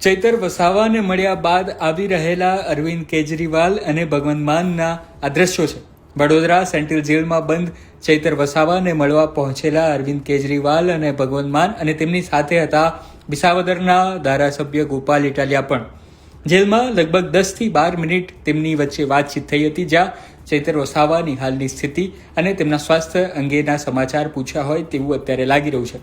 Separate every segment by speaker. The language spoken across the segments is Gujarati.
Speaker 1: ચૈતર વસાવાને મળ્યા બાદ આવી રહેલા અરવિંદ કેજરીવાલ અને ભગવંત માનના આ દ્રશ્યો છે। વડોદરા સેન્ટ્રલ જેલમાં બંધ ચૈતર વસાવાને મળવા પહોંચેલા અરવિંદ કેજરીવાલ અને ભગવંત માન અને તેમની સાથે હતા વિસાવદરના ધારાસભ્ય ગોપાલ ઇટાલિયા પણ। જેલમાં લગભગ 10 થી 12 મિનિટ તેમની વચ્ચે વાતચીત થઈ હતી, જ્યાં ચૈતર વસાવાની હાલની સ્થિતિ અને તેમના સ્વાસ્થ્ય અંગેના સમાચાર પૂછ્યા હોય તેવું અત્યારે લાગી રહ્યું છે।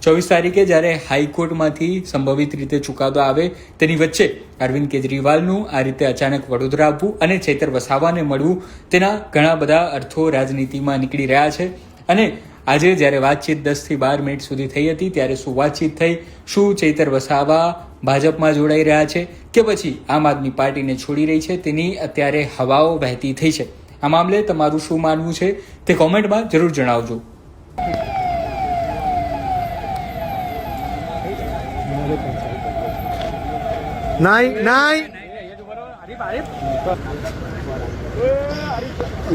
Speaker 1: 24 તારીખે જ્યારે હાઈકોર્ટમાંથી સંભવિત રીતે ચુકાદો આવે તેની વચ્ચે અરવિંદ કેજરીવાલનું આ રીતે અચાનક વડોદરા આવવું અને ચૈતર વસાવાને મળવું, તેના ઘણા બધા અર્થો રાજનીતિમાં નીકળી રહ્યા છે। અને આજે જ્યારે વાતચીત 10 થી 12 મિનિટ સુધી થઈ હતી, ત્યારે શું વાતચીત થઈ, શું ચૈતર વસાવા ભાજપમાં જોડાઈ રહ્યા છે કે પછી આમ આદમી પાર્ટીને છોડી રહી છે, તેની અત્યારે હવાઓ વહેતી થઈ છે। આ મામલે તમારું શું માનવું છે તે કોમેન્ટમાં જરૂર જણાવજો।
Speaker 2: नहीं नहीं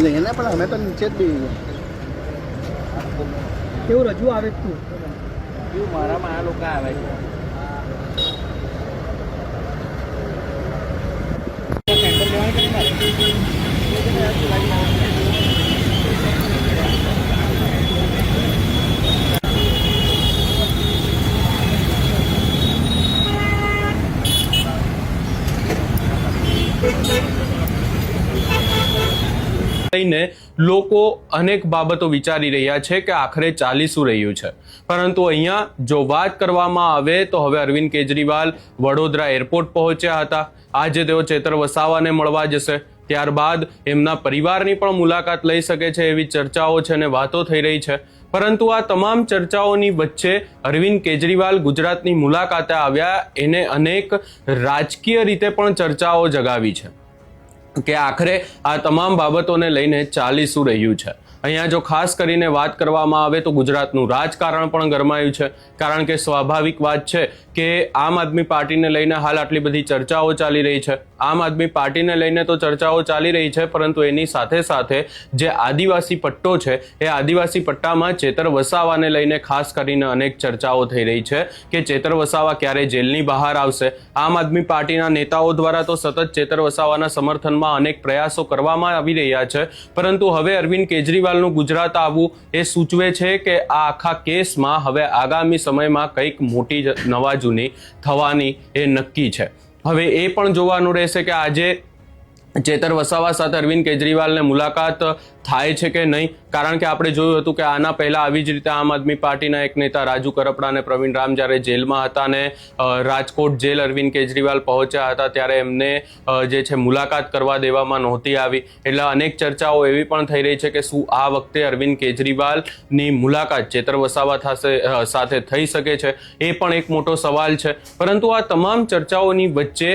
Speaker 2: लेना पड़ा हमें तो नीचे भी
Speaker 3: કેવું રજૂ આવે તું
Speaker 2: क्यों मारा मारा लोग का આવે
Speaker 4: લઈને લોકો અનેક બાબતો વિચારી રહ્યા છે કે આખરે ચાલી શું રહ્યું છે। પરંતુ અહીંયા જો વાત કરવામાં આવે તો હવે અરવિંદ કેજરીવાલ વડોદરા એરપોર્ટ પહોંચ્યા હતા। આજે તેઓ ચૈતર વસાવાને મળવા જશે, ત્યારબાદ એમના પરિવારની પણ મુલાકાત લઈ શકે છે એવી ચર્ચાઓ છે અને વાતો થઈ રહી છે। પરંતુ આ તમામ ચર્ચાઓની વચ્ચે અરવિંદ કેજરીવાલ ગુજરાતની મુલાકાતે આવ્યા, એને અનેક રાજકીય રીતે પણ ચર્ચાઓ જગાવી છે કે આખરે આ તમામ બાબતોને લઈને ચાલી શું રહ્યું છે। અહીંયા જો ખાસ કરીને વાત કરવામાં આવે તો ગુજરાતનું રાજકારણ પણ ગરમાયું છે, કારણ કે સ્વાભાવિક વાત છે કે આમ આદમી પાર્ટીને લઈને હાલ આટલી બધી ચર્ચાઓ ચાલી રહી છે। આમ આદમી પાર્ટીને લઈને તો ચર્ચાઓ ચાલી રહી છે, પરંતુ એની સાથે સાથે જે આદિવાસી પટ્ટો છે એ આદિવાસી પટ્ટામાં ચૈતર વસાવાને લઈને ખાસ કરીને અનેક ચર્ચાઓ થઈ રહી છે કે ચૈતર વસાવા ક્યારે જેલની બહાર આવશે। આમ આદમી પાર્ટીના નેતાઓ દ્વારા તો સતત ચૈતર વસાવાના સમર્થનમાં અનેક પ્રયાસો કરવામાં આવી રહ્યા છે, પરંતુ હવે અરવિંદ કેજરીવાલનું ગુજરાત આવવું એ સૂચવે છે કે આ આખા કેસમાં હવે આગામી સમયમાં કંઈક મોટી નવાજૂની થવાની એ નક્કી છે। હવે એ પણ જોવાનું રહેશે કે આજે ચૈતર વસાવા સાથે અરવિંદ કેજરીવાલને મુલાકાત થાય છે કે નહીં, કારણ કે આપણે જોયું હતું કે આના પહેલા આવી જ રીતે આમ આદમી પાર્ટીના એક નેતા રાજુ કરપડા અને પ્રવીણ રામ જ્યારે જેલમાં હતા અને રાજકોટ જેલ અરવિંદ કેજરીવાલ પહોંચ્યા હતા, ત્યારે એમને જે છે મુલાકાત કરવા દેવામાં નહોતી આવી। એટલે અનેક ચર્ચાઓ એવી પણ થઈ રહી છે કે શું આ વખતે અરવિંદ કેજરીવાલની મુલાકાત ચૈતર વસાવા સાથે થઈ શકે છે, એ પણ એક મોટો સવાલ છે। પરંતુ આ તમામ ચર્ચાઓની વચ્ચે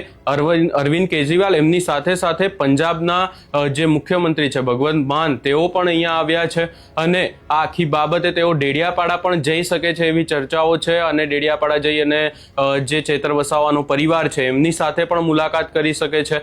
Speaker 4: અરવિંદ કેજરીવાલ એમની સાથે સાથે પંજાબના જે મુખ્યમંત્રી છે ભગવંત માન, તેઓ પણ અહીંયા આવ્યા છે અને આ આખી બાબતે તેઓ ડેડિયાપાડા પણ જઈ શકે છે એવી ચર્ચાઓ છે અને ડેડિયાપાડા જઈ અને જે ચૈતર વસાવાનો પરિવાર છે એમની સાથે પણ મુલાકાત કરી શકે છે।